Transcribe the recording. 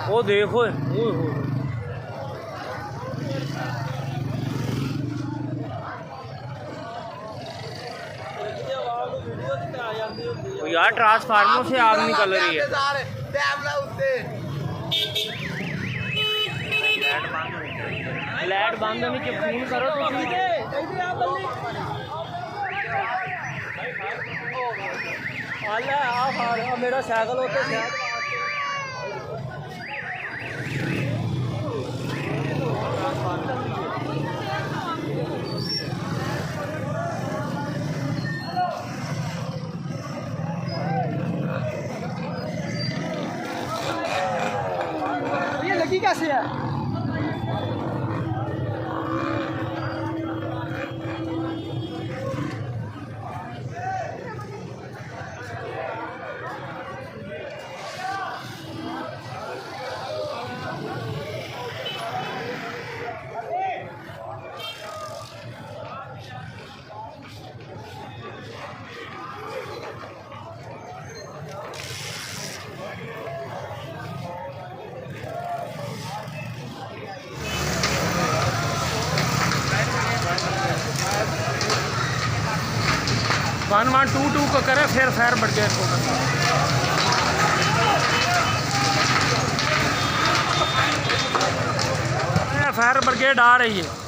वो देखो यार ट्रांसफार्मर से आग निकल रही है। लाइट बंद होने के फोन करो तो मेरा साइकिल होता है। ये लगी कैसे है? वन 112 को करे फिर फायर ब्रिगेड को करे। फायर ब्रिगेड आ रही है।